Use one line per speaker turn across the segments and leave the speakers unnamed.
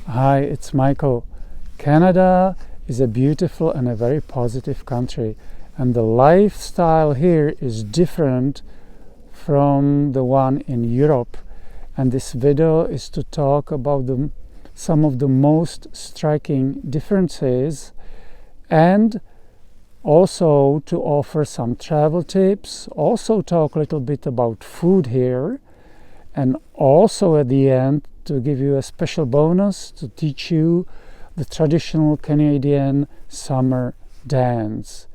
Hi, it's Michael. Canada is a beautiful and a very positive country, and the lifestyle here is different from the one in Europe. And this video is to talk about some of the most striking differences and also to offer some travel tips, also talk a little bit about food here, and also at the end to give you a special bonus to teach you the traditional Canadian summer dance.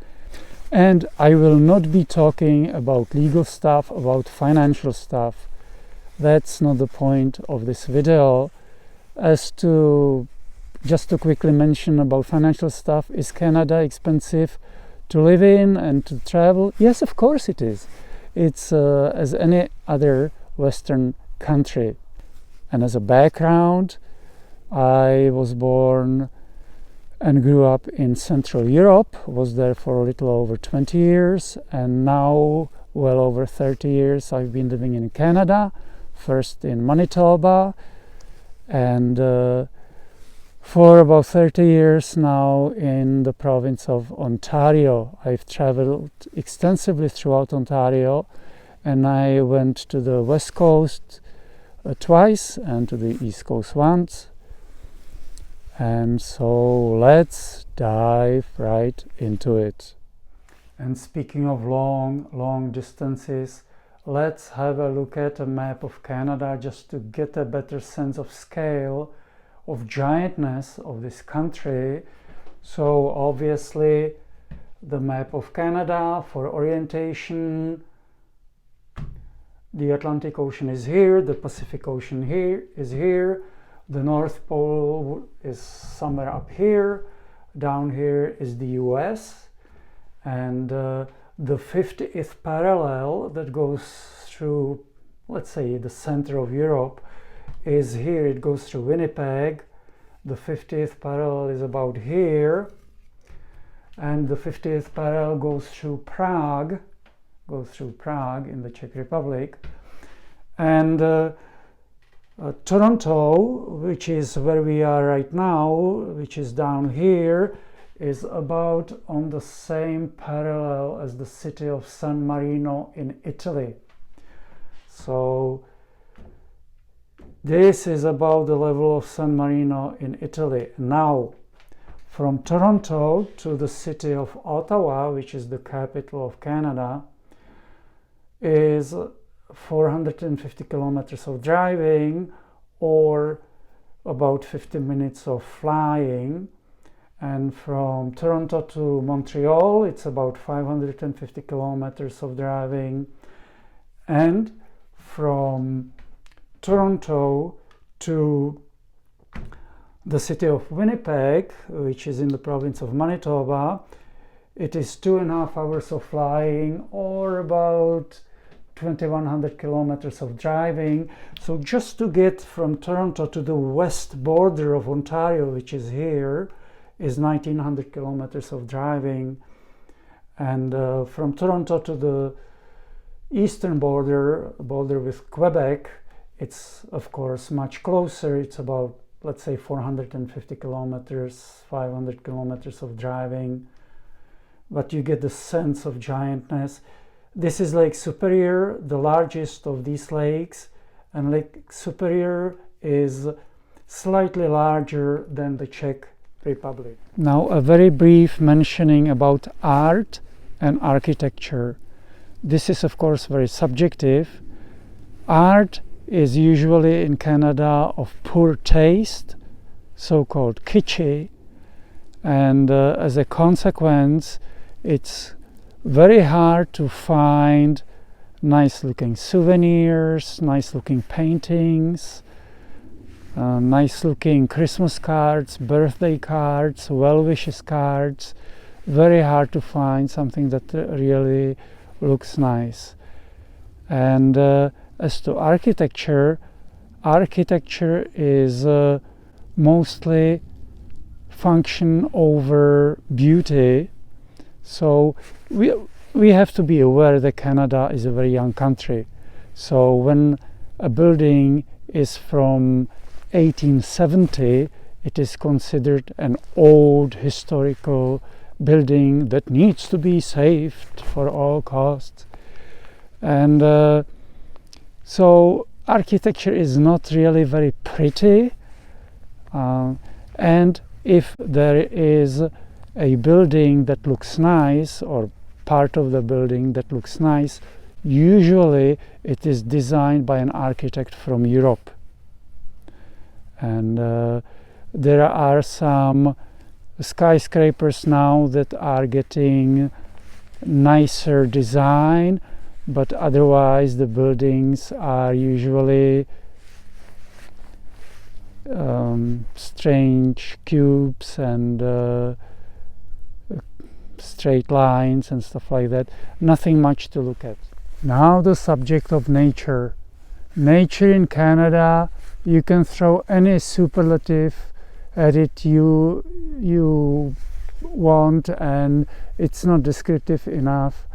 And I will not be talking about legal stuff, about financial stuff. That's not the point of this video. Just to quickly mention about financial stuff, is Canada expensive to live in and to travel? Yes, of course it is. It's as any other Western country. And as a background, I was born and grew up in Central Europe, was there for a little over 20 years, and now well over 30 years I've been living in Canada, first in Manitoba, and for about 30 years now in the province of Ontario. I've traveled extensively throughout Ontario, and I went to the West Coast twice and to the East Coast once. And so let's dive right into it. And speaking of long distances, let's have a look at a map of Canada just to get a better sense of scale, of giantness of this country. So obviously the map of Canada for orientation. The Atlantic Ocean is here, the Pacific Ocean is here, the North Pole is somewhere up here, down here is the US, and the 50th parallel that goes through, let's say, the center of Europe is here. It goes through Winnipeg. The 50th parallel is about here, and the 50th parallel goes through Prague in the Czech Republic, and Toronto, which is where we are right now, which is down here, is about on the same parallel as the city of San Marino in Italy. So this is about the level of San Marino in Italy. Now, from Toronto to the city of Ottawa, which is the capital of Canada, is 450 kilometers of driving or about 50 minutes of flying. And from Toronto to Montreal, it's about 550 kilometers of driving. And from Toronto to the city of Winnipeg, which is in the province of Manitoba, it is 2.5 hours of flying or about 2,100 kilometers of driving. So just to get from Toronto to the west border of Ontario, which is here, is 1,900 kilometers of driving. And from Toronto to the eastern border with Quebec, it's of course much closer. It's about, let's say, 450 kilometers, 500 kilometers of driving. But you get the sense of giantness. This is Lake Superior, the largest of these lakes, and Lake Superior is slightly larger than the Czech Republic. Now, a very brief mentioning about art and architecture. This is, of course, very subjective. Art is usually in Canada of poor taste, so-called kitschy, and as a consequence, it's very hard to find nice looking souvenirs, nice looking paintings, nice looking Christmas cards, birthday cards, well wishes cards. Very hard to find something that really looks nice. And as to architecture is mostly function over beauty. So we have to be aware that Canada is a very young country. So when a building is from 1870, it is considered an old historical building that needs to be saved for all costs. And so architecture is not really very pretty, and if there is a building that looks nice, or part of the building that looks nice, usually it is designed by an architect from Europe. And there are some skyscrapers now that are getting nicer design, but otherwise the buildings are usually strange cubes and straight lines and stuff like that. Nothing much to look at. Now the subject of nature. Nature in Canada, you can throw any superlative at it you want, and it's not descriptive enough.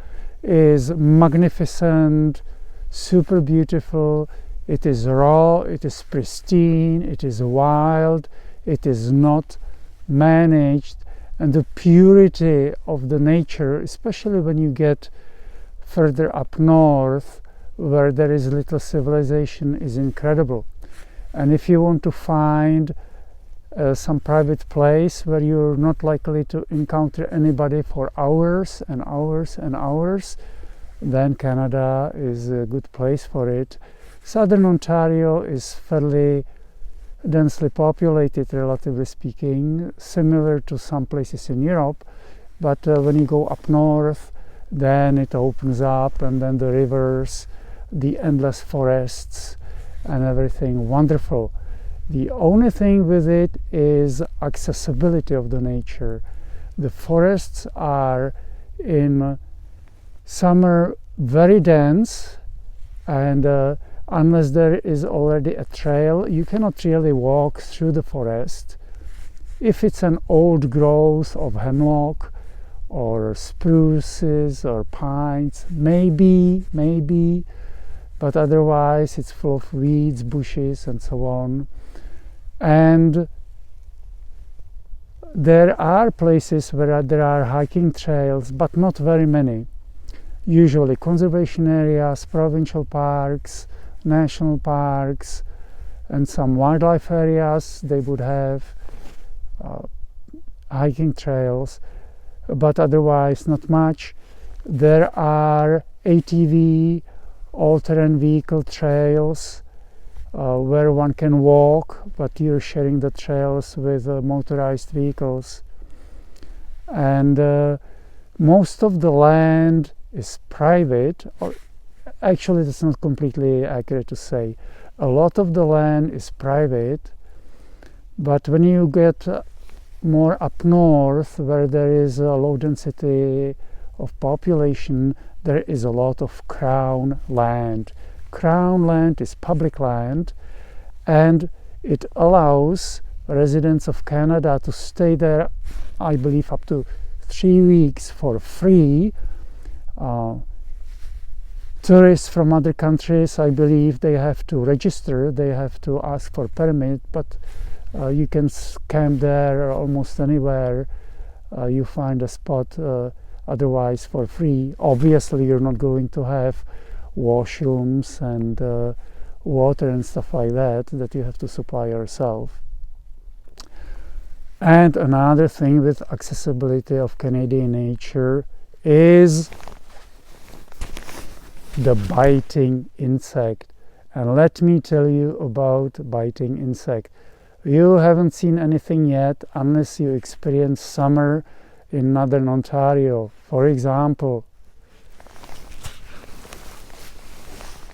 Is magnificent, super beautiful. It is raw, it is pristine, it is wild, it is not managed, and the purity of the nature, especially when you get further up north where there is little civilization, is incredible. And if you want to find some private place where you're not likely to encounter anybody for hours and hours and hours, then Canada is a good place for it. Southern Ontario is fairly densely populated, relatively speaking, similar to some places in Europe, but when you go up north, then it opens up, and then the rivers, the endless forests, and everything wonderful. The only thing with it is accessibility of the nature. The forests are in summer very dense, and unless there is already a trail, you cannot really walk through the forest. If it's an old growth of hemlock or spruces or pines, maybe, but otherwise it's full of weeds, bushes, and so on. And there are places where there are hiking trails, but not very many. Usually conservation areas, provincial parks, national parks, and some wildlife areas, they would have hiking trails, but otherwise not much. There are ATV, all-terrain vehicle trails, where one can walk, but you're sharing the trails with motorized vehicles. And most of the land is private, or actually that's not completely accurate to say. A lot of the land is private, but when you get more up north, where there is a low density of population, there is a lot of crown land. Crown land is public land, and it allows residents of Canada to stay there, I believe, up to 3 weeks for free. Tourists from other countries, I believe, they have to register, they have to ask for permit, but you can camp there almost anywhere you find a spot, otherwise for free. Obviously you're not going to have washrooms and water and stuff like that you have to supply yourself. And another thing with accessibility of Canadian nature is the biting insect. And let me tell you about biting insect. You haven't seen anything yet unless you experience summer in northern Ontario. For example,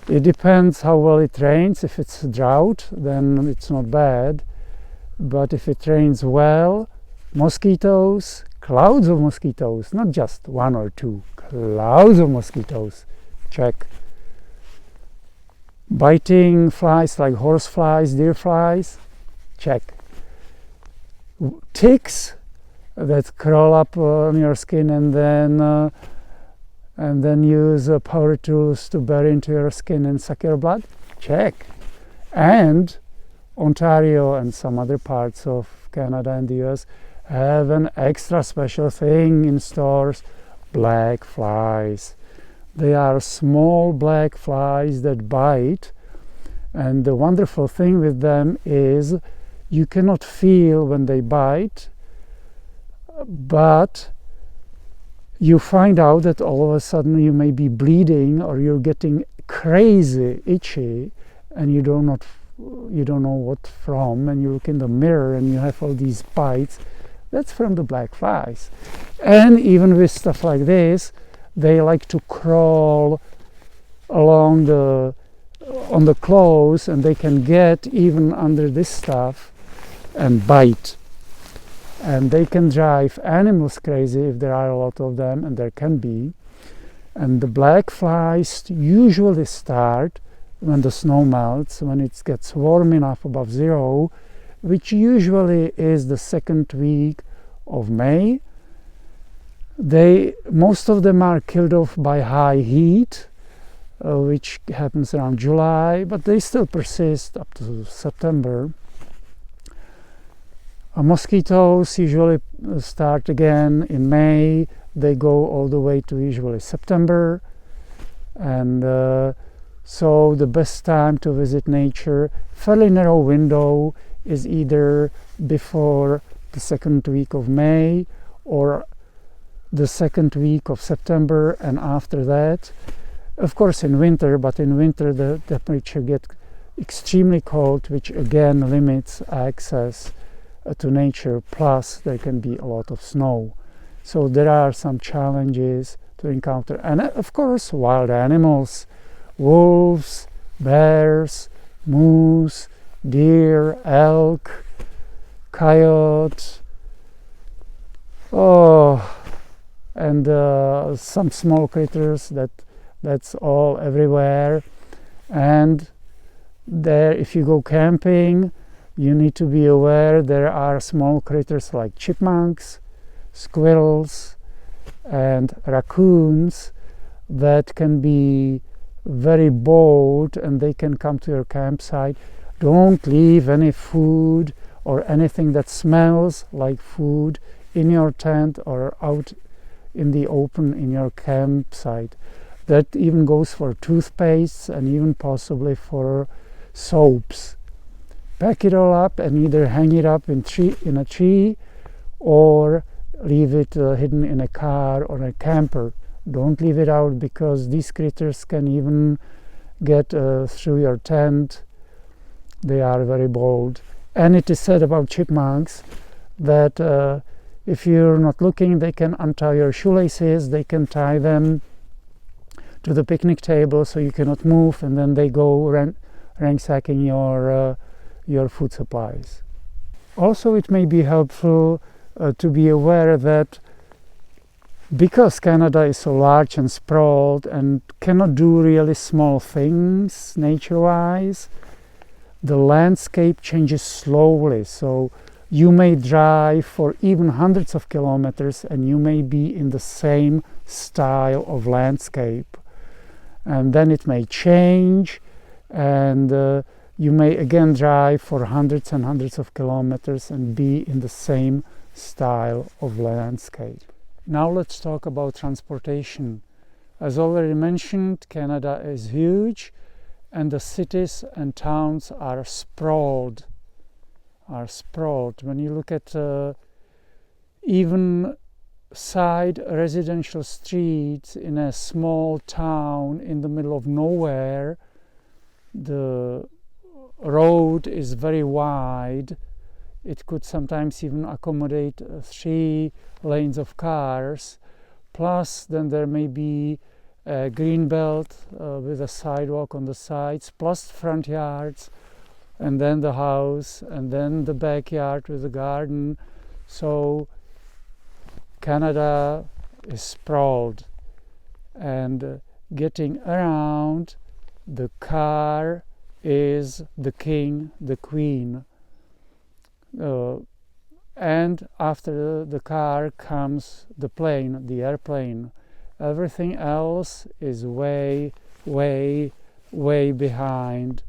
it depends how well it rains. If it's drought, then it's not bad. But if it rains well, mosquitoes, clouds of mosquitoes, not just one or two, clouds of mosquitoes, check. Biting flies like horse flies, deer flies, check. Ticks that crawl up on your skin and then use power tools to bury into your skin and suck your blood, check. And Ontario and some other parts of Canada and the US have an extra special thing in stores: black flies. They are small black flies that bite, and the wonderful thing with them is you cannot feel when they bite, but you find out that all of a sudden you may be bleeding or you're getting crazy itchy, and you don't know what from, and you look in the mirror and you have all these bites. That's from the black flies. And even with stuff like this, they like to crawl along on the clothes, and they can get even under this stuff and bite. And they can drive animals crazy if there are a lot of them, and there can be. And the black flies usually start when the snow melts, when it gets warm enough above zero, which usually is the second week of May. Most of them are killed off by high heat, which happens around July, but they still persist up to September. Mosquitoes usually start again in May. They go all the way to usually September, and so the best time to visit nature, fairly narrow window, is either before the second week of May or the second week of September and after that. Of course in winter, but in winter the temperature gets extremely cold, which again limits access to nature, plus there can be a lot of snow. So there are some challenges to encounter. And of course wild animals: wolves, bears, moose, deer, elk, coyote, and some small critters. That's all everywhere. And there, if you go camping, you need to be aware there are small critters like chipmunks, squirrels, and raccoons that can be very bold, and they can come to your campsite. Don't leave any food or anything that smells like food in your tent or out in the open in your campsite. That even goes for toothpastes and even possibly for soaps. Pack it all up and either hang it up in a tree or leave it hidden in a car or a camper. Don't leave it out, because these critters can even get through your tent. They are very bold. And it is said about chipmunks that if you're not looking, they can untie your shoelaces, they can tie them to the picnic table so you cannot move, and then they go ransacking your food supplies. Also, it may be helpful to be aware that because Canada is so large and sprawled and cannot do really small things nature-wise, the landscape changes slowly. So you may drive for even hundreds of kilometers and you may be in the same style of landscape. And then it may change, and you may again drive for hundreds and hundreds of kilometers and be in the same style of landscape. Now let's talk about transportation. As already mentioned, Canada is huge, and the cities and towns are sprawled. When you look at even side residential streets in a small town in the middle of nowhere, the road is very wide. It could sometimes even accommodate 3 lanes of cars. Plus, then there may be a green belt with a sidewalk on the sides, plus front yards, and then the house, and then the backyard with the garden. So Canada is sprawled, and getting around, the car is the king, the queen. And after the car comes the plane, the airplane. Everything else is way, way, way behind.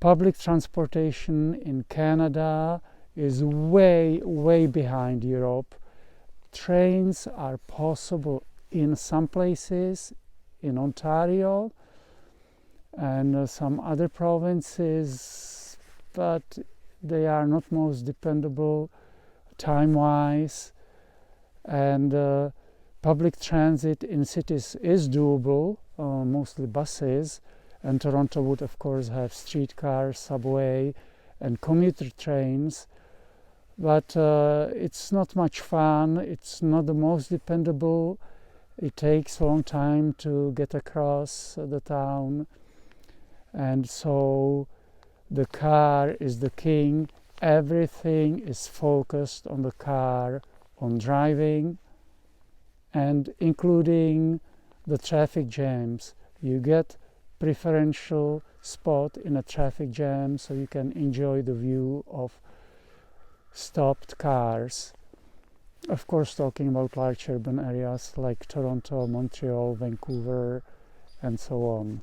public transportation in Canada is way behind Europe. Trains are possible in some places, in Ontario and some other provinces, but they are not most dependable time-wise, and public transit in cities is doable, mostly buses, and Toronto would of course have streetcars, subway and commuter trains, but it's not much fun, it's not the most dependable, it takes a long time to get across the town, and so the car is the king. Everything is focused on the car, on driving, and including the traffic jams. You get preferential spot in a traffic jam so you can enjoy the view of stopped cars. Of course, talking about large urban areas like Toronto, Montreal, Vancouver, and so on.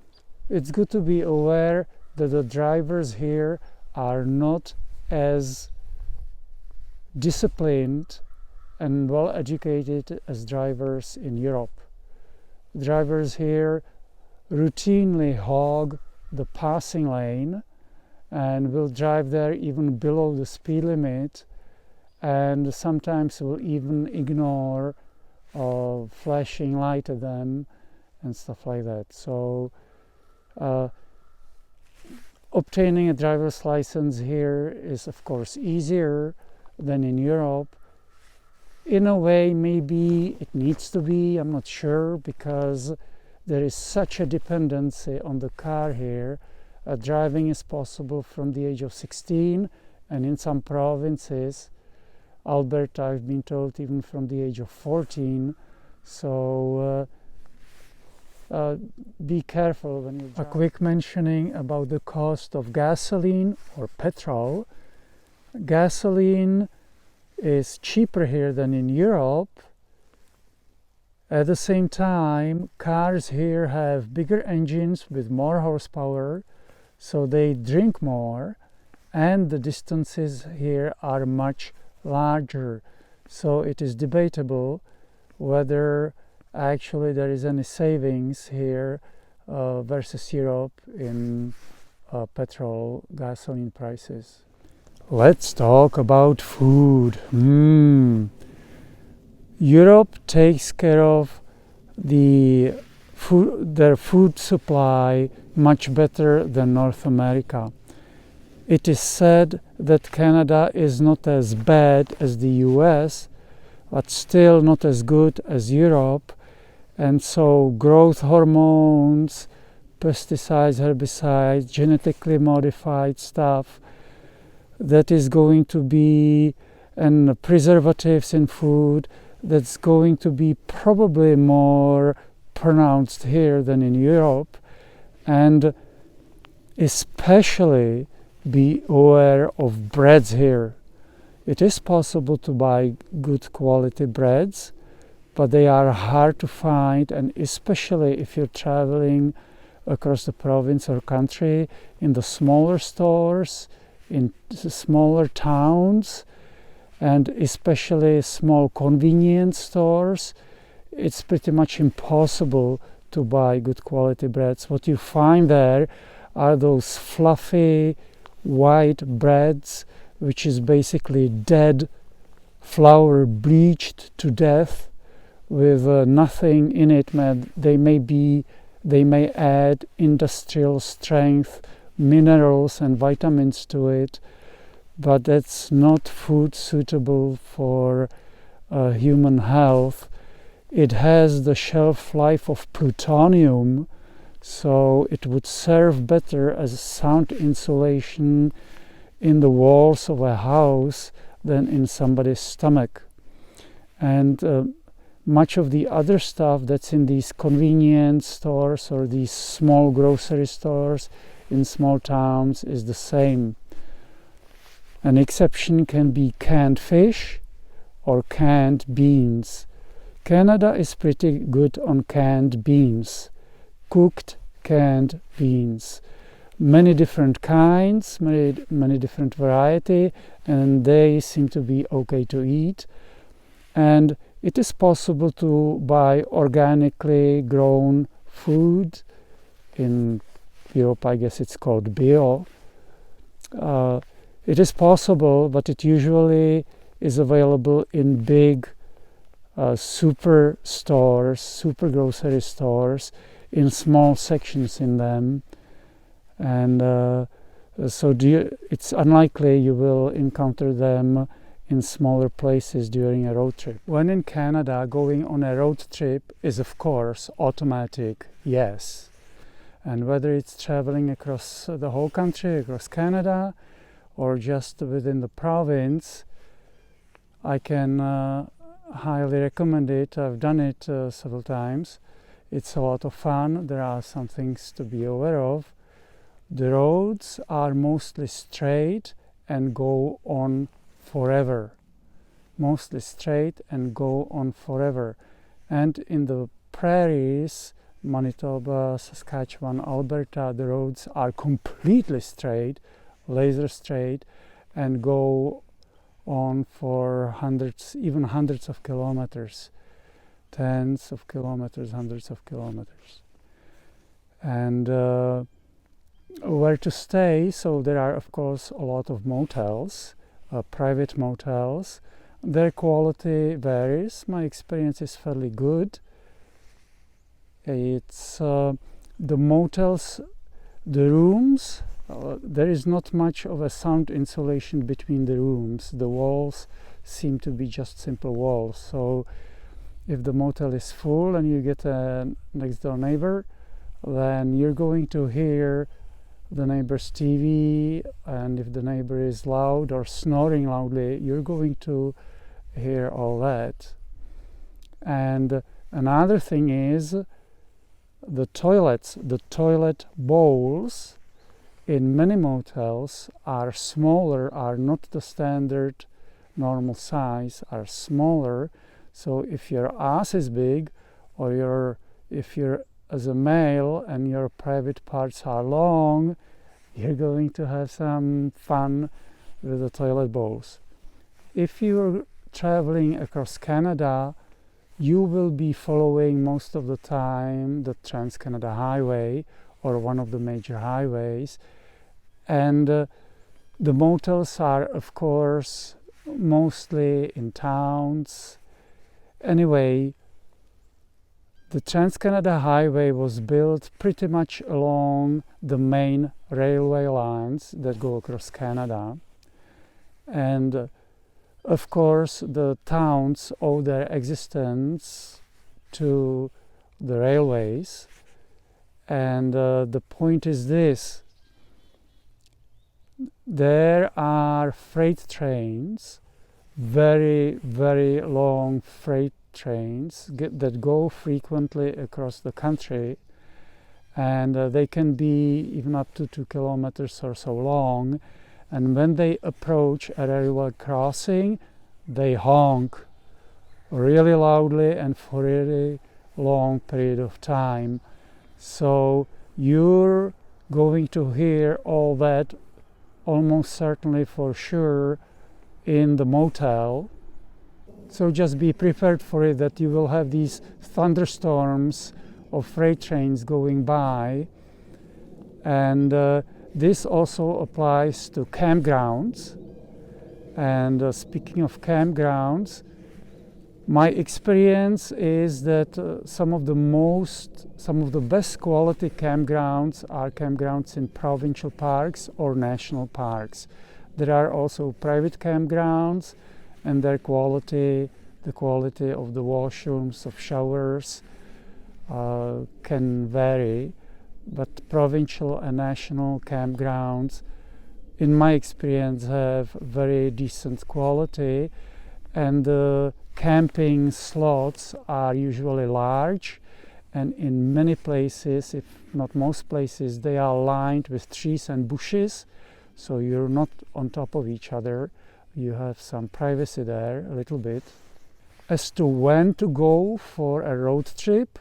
It's good to be aware that the drivers here are not as disciplined and well educated as drivers in Europe. Drivers here routinely hog the passing lane and will drive there even below the speed limit, and sometimes will even ignore flashing light at them and stuff like that. So obtaining a driver's license here is of course easier than in Europe. In a way, maybe it needs to be, I'm not sure, because there is such a dependency on the car here. Driving is possible from the age of 16, and in some provinces, Alberta, I've been told, even from the age of 14. So be careful when you drive. A quick mentioning about the cost of gasoline or petrol. Gasoline is cheaper here than in Europe. At the same time, cars here have bigger engines with more horsepower, so they drink more, and the distances here are much larger. So it is debatable whether actually there is any savings here versus Europe in petrol, gasoline prices. Let's talk about food. Europe takes care of their food supply much better than North America. It is said that Canada is not as bad as the US, but still not as good as Europe, and so growth hormones, pesticides, herbicides, genetically modified stuff, that is going to be, and preservatives in food, that's going to be probably more pronounced here than in Europe. And especially be aware of breads here. It is possible to buy good quality breads, but they are hard to find, and especially if you're traveling across the province or country, in the smaller stores, in smaller towns, and especially small convenience stores, it's pretty much impossible to buy good quality breads. What you find there are those fluffy white breads, which is basically dead flour bleached to death with nothing in it. They may add industrial strength minerals and vitamins to it, but that's not food suitable for human health. It has the shelf life of plutonium, so it would serve better as sound insulation in the walls of a house than in somebody's stomach. And much of the other stuff that's in these convenience stores or these small grocery stores in small towns is the same. An exception can be canned fish or canned beans. Canada is pretty good on canned beans, cooked canned beans. many different kinds, many different variety, and they seem to be okay to eat. And it is possible to buy organically grown food. In Europe, I guess it's called bio. It is possible, but it usually is available in big super stores, super grocery stores, in small sections in them. And so it's unlikely you will encounter them in smaller places during a road trip. When in Canada, going on a road trip is of course automatic, yes. And whether it's traveling across the whole country, across Canada, or just within the province, I can highly recommend it. I've done it several times. It's a lot of fun. There are some things to be aware of. The roads are mostly straight and go on forever. Mostly straight and go on forever. And in the prairies, Manitoba, Saskatchewan, Alberta, the roads are completely straight, laser straight, and go on for hundreds, even hundreds of kilometers, tens of kilometers, hundreds of kilometers. And where to stay? So there are of course a lot of motels, private motels. Their quality varies. My experience is fairly good. It's the motels, the rooms, there is not much of a sound insulation between the rooms. The walls seem to be just simple walls. So if the motel is full and you get a next door neighbor, then you're going to hear the neighbor's TV, and if the neighbor is loud or snoring loudly, you're going to hear all that. And another thing is the toilets, the toilet bowls in many motels are smaller, are not the standard normal size, are smaller. So if your ass is big, or if you're as a male and your private parts are long, you're going to have some fun with the toilet bowls. If you're traveling across Canada, you will be following most of the time the Trans-Canada Highway or one of the major highways, and the motels are of course mostly in towns. Anyway, the Trans-Canada Highway was built pretty much along the main railway lines that go across Canada, and of course the towns owe their existence to the railways. And the point is this: there are freight trains, very, very long freight trains that go frequently across the country, and they can be even up to 2 kilometers or so long. And when they approach a railway crossing, they honk really loudly and for a really long period of time. So you're going to hear all that almost certainly for sure in the motel. So just be prepared for it, that you will have these thunderstorms of freight trains going by. And this also applies to campgrounds. And speaking of campgrounds, my experience is that some of the best quality campgrounds are campgrounds in provincial parks or national parks. There are also private campgrounds, and their quality, the quality of the washrooms, of showers, can vary. But provincial and national campgrounds, in my experience, have very decent quality, and the camping slots are usually large, and in many places, if not most places, they are lined with trees and bushes, so you're not on top of each other. You have some privacy there a little bit. As to when to go for a road trip,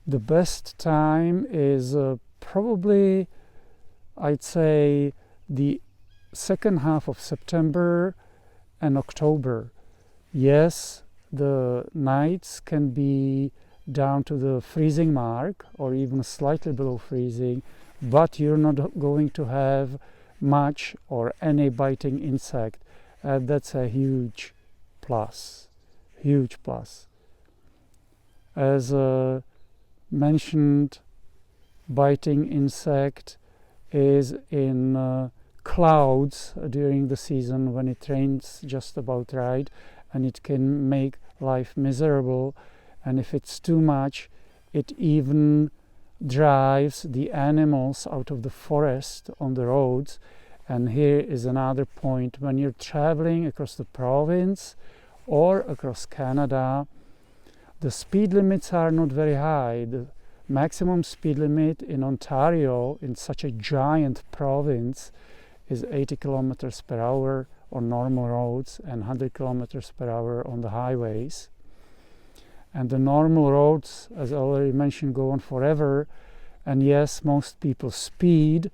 the best time is probably I'd say the second half of September and October. Yes, the nights can be down to the freezing mark or even slightly below freezing, but you're not going to have much or any biting insect. That's a huge plus, huge plus. As mentioned, biting insect is in clouds during the season when it rains just about right, and it can make life miserable. And if it's too much, it even drives the animals out of the forest on the roads. And here is another point: when you're traveling across the province or across Canada, the speed limits are not very high. The maximum speed limit in Ontario, in such a giant province, is 80 kilometers per hour on normal roads and 100 kilometers per hour on the highways. And the normal roads, as I already mentioned, go on forever. And yes, most people speed.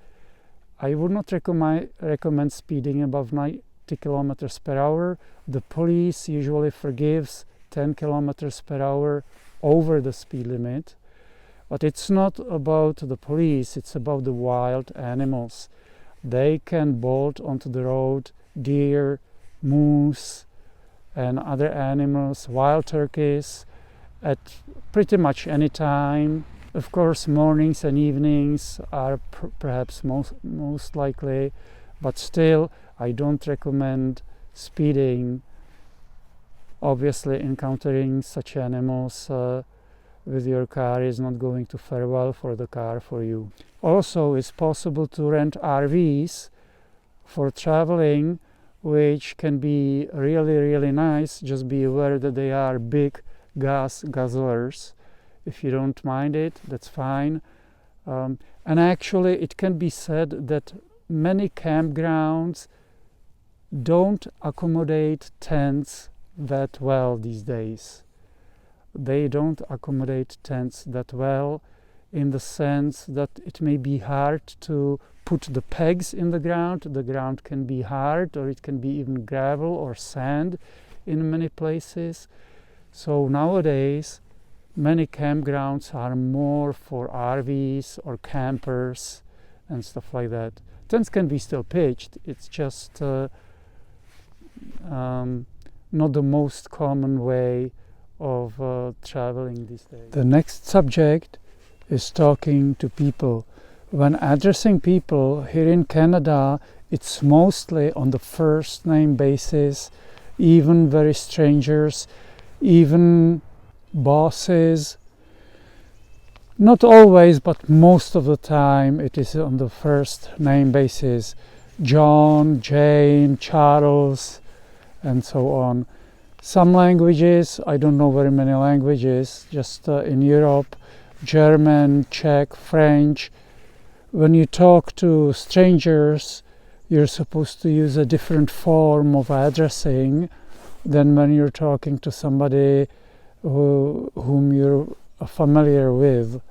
I would not recommend speeding above 90 kilometers per hour. The police usually forgives 10 kilometers per hour over the speed limit. But it's not about the police, it's about the wild animals. They can bolt onto the road, deer, moose, and other animals, wild turkeys, at pretty much any time. Of course, mornings and evenings are perhaps most likely, but still, I don't recommend speeding. Obviously, encountering such animals with your car is not going to fare well for the car for you. Also, it's possible to rent RVs for traveling, which can be really, really nice. Just be aware that they are big gas guzzlers. If you don't mind it, that's fine. And actually, it can be said that many campgrounds don't accommodate tents that well these days. They don't accommodate tents that well, in the sense that it may be hard to put the pegs in the ground. The ground can be hard, or it can be even gravel or sand in many places. So nowadays, many campgrounds are more for RVs or campers and stuff like that. Tents can be still pitched. It's just not the most common way of traveling these days. The next subject is talking to people. When addressing people here in Canada, it's mostly on the first name basis, even very strangers, even bosses. Not always, but most of the time it is on the first name basis. John, Jane, Charles, and so on. Some languages, I don't know very many languages, just in Europe, German, Czech, French. When you talk to strangers, you're supposed to use a different form of addressing than when you're talking to somebody whom you're familiar with.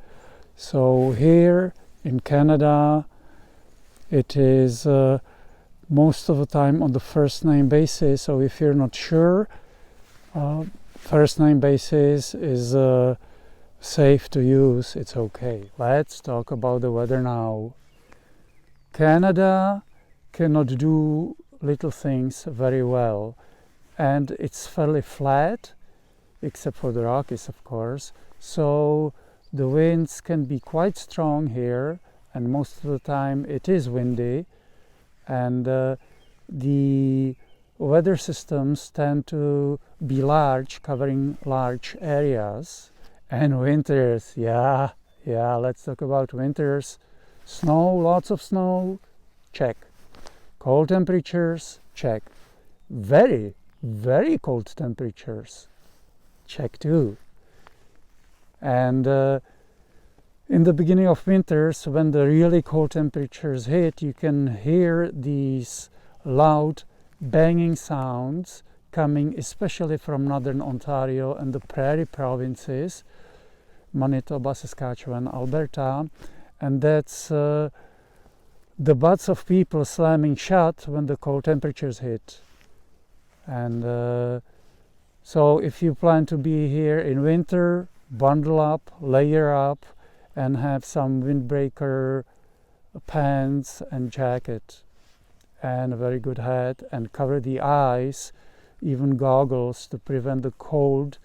So here in Canada, it is most of the time on the first name basis. So if you're not sure, first name basis is safe to use, it's okay. Let's talk about the weather now. Canada cannot do little things very well, and it's fairly flat, except for the Rockies, of course. So the winds can be quite strong here, and most of the time it is windy, and the weather systems tend to be large, covering large areas. And winters, yeah, let's talk about winters. Snow, lots of snow, check. Cold temperatures, check. Very, very cold temperatures, check too. And in the beginning of winters, when the really cold temperatures hit, you can hear these loud banging sounds coming especially from northern Ontario and the prairie provinces, Manitoba, Saskatchewan, Alberta, and that's the butts of people slamming shut when the cold temperatures hit. And so if you plan to be here in winter, bundle up, layer up, and have some windbreaker pants and jacket and a very good hat, and cover the eyes, even goggles, to prevent the cold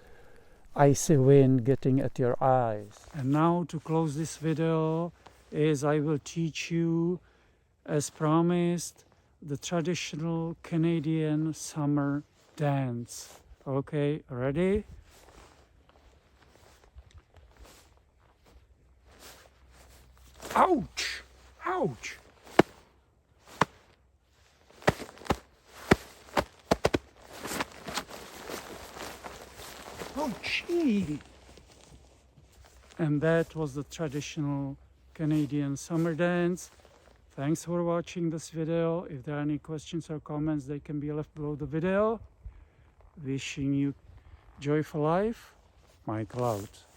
icy wind getting at your eyes. And now to close this video is I will teach you, as promised, the traditional Canadian summer dance. Okay, ready? Ouch! Ouch! Oh, gee! And that was the traditional Canadian summer dance. Thanks for watching this video. If there are any questions or comments, they can be left below the video. Wishing you joyful life, Michael out.